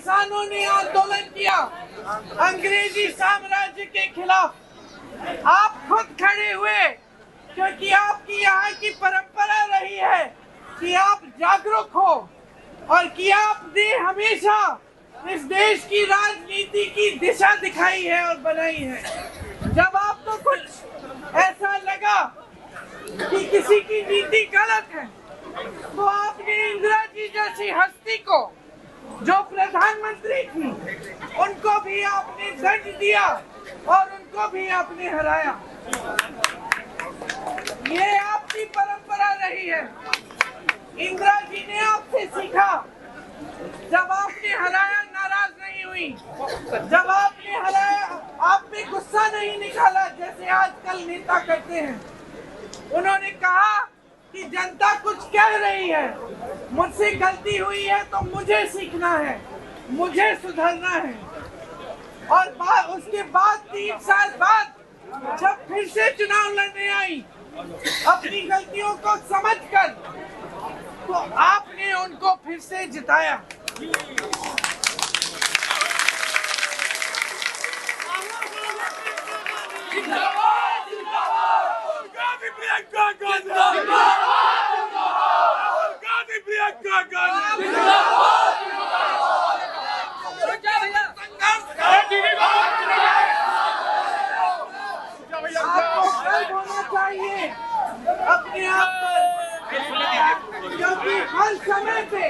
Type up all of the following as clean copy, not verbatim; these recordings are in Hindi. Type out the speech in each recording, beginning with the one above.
किसानों ने आंदोलन किया अंग्रेजी साम्राज्य के खिलाफ, आप खुद खड़े हुए क्योंकि आपकी यहाँ की परंपरा रही है कि आप जागरूक हो और कि आपने हमेशा इस देश की राजनीति की दिशा दिखाई है और बनाई है। जब आपको कुछ ऐसा लगा कि किसी की नीति गलत है तो आपने इंदिरा जी जैसी हस्ती को, जो प्रधानमंत्री थी, उनको भी आपने दंड दिया और उनको भी आपने हराया। ये आपकी परंपरा रही है। इंदिरा जी ने आपसे सीखा। जब आपने हराया नाराज नहीं हुई, जब आपने हराया आप पे गुस्सा नहीं निकाला जैसे आजकल नेता करते हैं। उन्होंने कहा कि जनता कुछ कह रही है, मुझसे गलती हुई है तो मुझे सीखना है, मुझे सुधरना है। और उसके बाद 3 साल बाद जब फिर से चुनाव लड़ने आई अपनी गलतियों को समझकर, तो आपने उनको फिर से जिताया। अपने आप पर, क्योंकि हर समय पे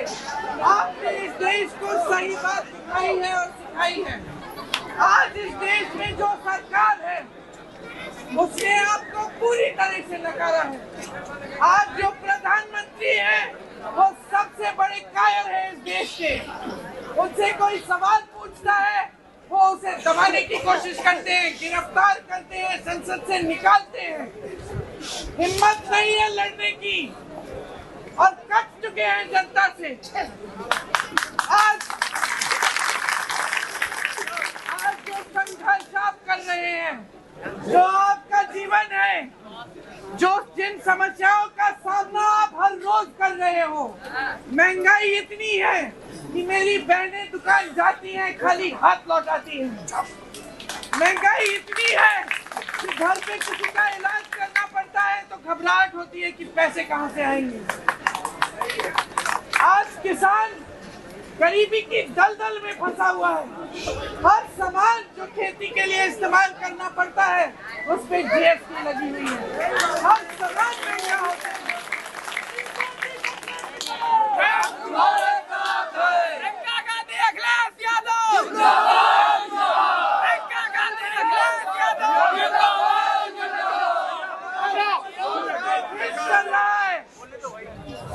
आपने इस देश को सही बात दिखाई है और सिखाई है। आज इस देश में जो सरकार है उसने आपको पूरी तरह से नकारा है। आज जो प्रधानमंत्री है वो सबसे बड़े कायर है इस देश के। उनसे कोई सवाल पूछता है वो उसे दबाने की कोशिश करते हैं, गिरफ्तार करते हैं, संसद से निकालते हैं। हिम्मत नहीं है लड़ने की और कट चुके हैं जनता से। आज जो संघर्ष आप कर रहे हैं, जो आपका जीवन है, जो जिन समस्याओं का सामना आप हर रोज कर रहे हो, महंगाई इतनी है कि मेरी बहनें दुकान जाती हैं खाली हाथ लौटाती हैं। महंगाई इतनी है कि घर पे किसी का इलाज करना पड़ता है तो घबराहट होती है कि पैसे कहां से आएंगे। आज किसान गरीबी की दलदल में फंसा हुआ है। हर सामान जो खेती के लिए इस्तेमाल करना पड़ता है उस पे जीएसटी लगी हुई है। हर सामान महंगा होता है।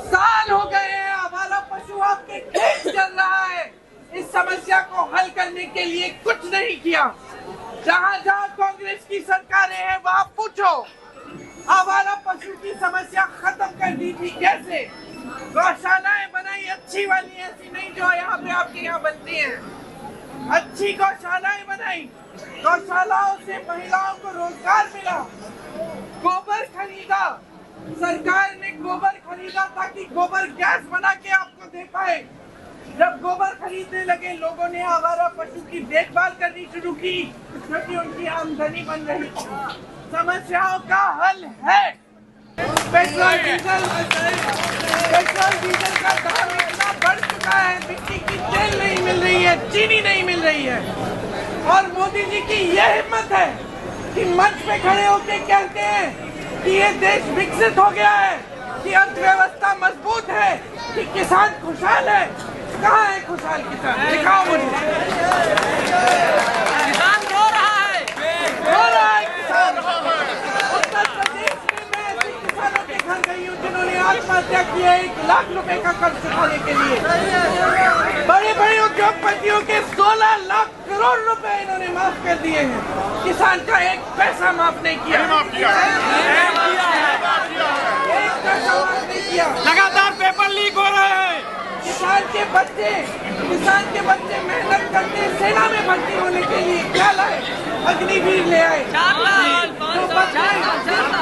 साल हो गए हैं हमारा पशु आपके खेत चल रहा है। इस समस्या को हल करने के लिए कुछ नहीं किया। जहाँ जहाँ कांग्रेस की सरकारें हैं वहाँ पूछो हमारा पशु की समस्या खत्म कर दी थी कैसे। गौशालाएं बनाई अच्छी वाली, ऐसी नहीं जो यहाँ पे आपके यहाँ बनती हैं। अच्छी गौशालाएं बनाई, गौशालाओं से महिलाओं को रोजगार मिला। गोबर खरीदा, सरकार ने गोबर खरीदा ताकि गोबर गैस बना के आपको दे पाए। जब गोबर खरीदने लगे लोगों ने आवारा पशु की देखभाल करनी शुरू की क्योंकि उनकी आमदनी बन रही थी। समस्याओं का हल है। पेट्रोल डीजल का दाम इतना बढ़ चुका है, मिट्टी की तेल नहीं मिल रही है, चीनी नहीं मिल रही है। और मोदी जी की यह हिम्मत है कि मंच पे खड़े होकर कहते हैं कि ये देश विकसित हो गया है, कि अर्थव्यवस्था मजबूत है, कि किसान खुशहाल है। कहाँ है खुशहाल किसान? दिखाओ मुझे। किसान रो रहा है किसान। उत्तर प्रदेश में मैं ऐसे किसानों के घर गई हूँ जिन्होंने आत्महत्या की है 1 लाख रुपए का कर्ज चुकाने के लिए। बड़े बड़े उद्योगपतियों के 16 लाख करोड़ रुपए इन्होंने माफ कर दिए हैं। किसान का 1 पैसा माफ नहीं किया। लगातार पेपर लीक हो रहे हैं। किसान के बच्चे मेहनत करते सेना में भर्ती होने के लिए क्या लाए? अग्निवीर ले आए। तो बच्चे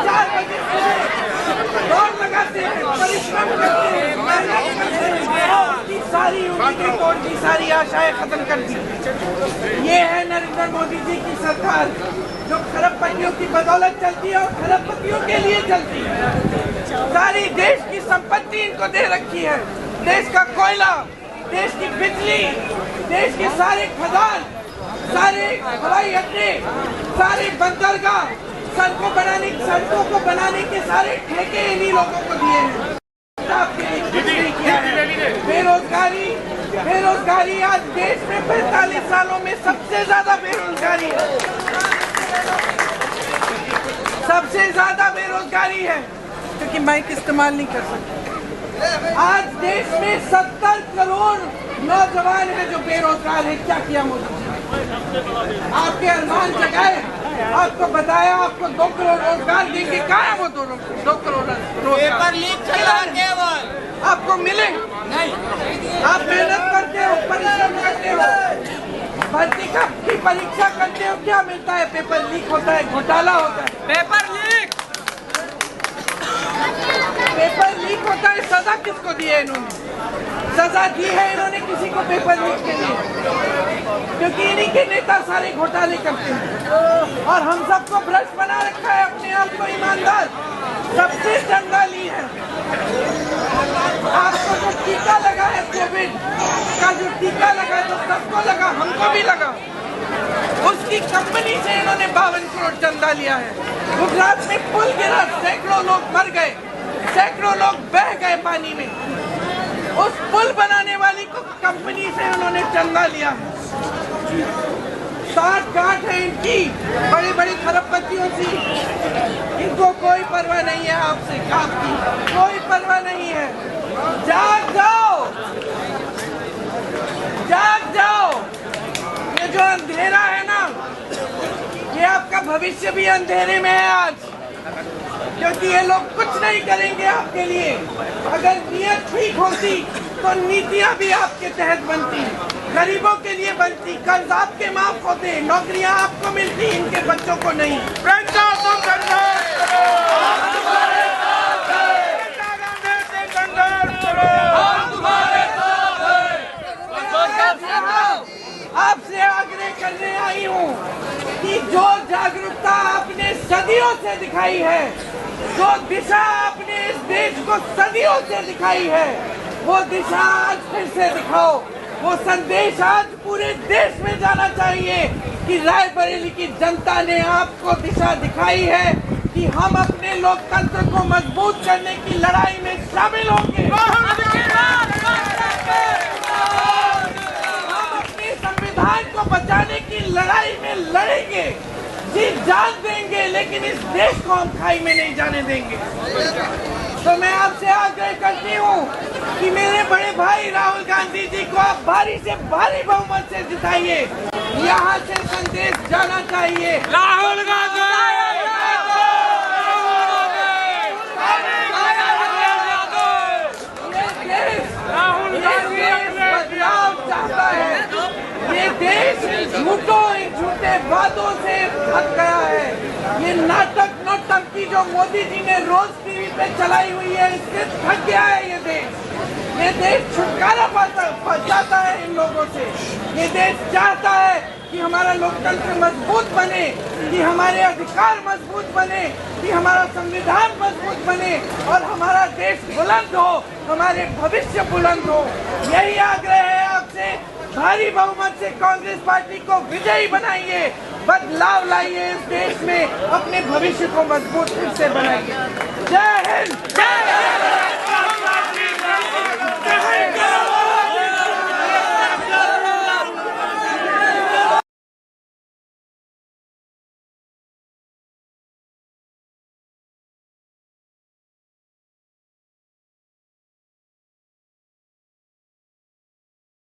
4 बजे दौड़ लगाते हैं, परिश्रम करते हैं, मेहनत करते हैं, उसकी सारी उम्मीदें तोड़ दी, सारी आशाएं खत्म कर दी। ये है नरेंद्र मोदी जी की सरकार, जो खरबपतियों की बदौलत चलती है और खरबपतियों के लिए चलती है। सारी देश की संपत्ति इनको दे रखी है, देश का कोयला, देश की बिजली, देश के सारे खदान, सारे हवाई अड्डे, सारे बंदरगाह, सड़कों को बनाने के सारे ठेके इन्हीं लोगों को दिए हैं। आपके लिए कुछ नहीं किया है। बेरोजगारी आज देश में 45 सालों में सबसे ज्यादा बेरोजगारी है, सबसे ज्यादा बेरोजगारी है, क्योंकि माइक इस्तेमाल नहीं कर सकते। आज देश में 70 करोड़ नौजवान हैं जो बेरोजगार हैं। क्या किया मोदी जी? आपके अरमान जगाए, आपको बताया आपको 2 करोड़ रोजगार देंगे। कहाँ है वो 2 करोड़ रोजगार? केवल आपको मिले नहीं। आप मेहनत करते हो, परिश्रम करते हो, भर्ती की परीक्षा करते हो, क्या मिलता है? पेपर लीक होता है, घोटाला होता है। पेपर लीक होता है। सजा किसको दी है इन्होंने? सजा दी है इन्होंने किसी को पेपर लीक के लिए, क्योंकि इन्हीं के नेता सारे घोटाले करते हैं और हम सबको भ्रष्ट बना रखा है, अपने आप को ईमानदार, सबसे चंदा ली है। आपको जो टीका लगा है, कोविड का जो टीका लगा है, तो सबको लगा, हमको भी लगा, उसकी कंपनी से इन्होंने 52 करोड़ चंदा लिया है। गुजरात में पुल गिरा, सैकड़ों लोग मर गए, सैकड़ों लोग बह गए पानी में। उस पुल बनाने वाली को कंपनी से उन्होंने चंदा लिया है। 60 गांठ है इनकी बड़ी बड़ी खरबपतियों से। इनको कोई परवाह नहीं है आपसे, आपकी कोई परवाह नहीं है। जाग जाओ, जाग जाओ। ये जो अंधेरा है ना, ये आपका भविष्य भी अंधेरे में है आज, क्योंकि ये लोग कुछ नहीं करेंगे आपके लिए। अगर नीयत ठीक होती तो नीतियां भी आपके तहत बनती, गरीबों के लिए बनती, कर्ज आपके माफ होते, नौकरियां आपको मिलती, इनके बच्चों को नहीं। आपसे आग्रह करने आई हूँ कि जो जागरूकता आपने सदियों से दिखाई है, जो दिशा आपने इस देश को सदियों से दिखाई है, वो दिशा आज फिर से दिखाओ। वो संदेश आज पूरे देश में जाना चाहिए कि रायबरेली की जनता ने आपको दिशा दिखाई है कि हम अपने लोकतंत्र को मजबूत करने की लड़ाई में शामिल होंगे। संविधान को बचाने की लड़ाई में लड़ेंगे, जी जान देंगे, लेकिन इस देश को हम खाई में नहीं जाने देंगे। तो मैं आपसे आग्रह करती हूँ कि मेरे बड़े भाई राहुल गांधी जी को आप भारी से भारी बहुमत से जिताइए। यहाँ से संदेश जाना चाहिए, राहुल गांधी बदलाव चाहता है। ये देश झूठे वादों से थक गया है। ये नाटक नौटंकी जो मोदी जी ने रोज टीवी पे चलाई हुई है, इससे थक गया है ये देश। ये देश छुटकारा पाता है इन लोगों से। ये देश चाहता है कि हमारा लोकतंत्र मजबूत बने, कि हमारे अधिकार मजबूत बने, कि हमारा संविधान मजबूत बने और हमारा देश बुलंद हो, हमारे भविष्य बुलंद हो। यही आग्रह है आपसे। भारी बहुमत से कांग्रेस पार्टी को विजयी बनाइए, बदलाव लाइए इस देश में, अपने भविष्य को मजबूत फिर से बनाइए। जय हिंद, जय हिंद।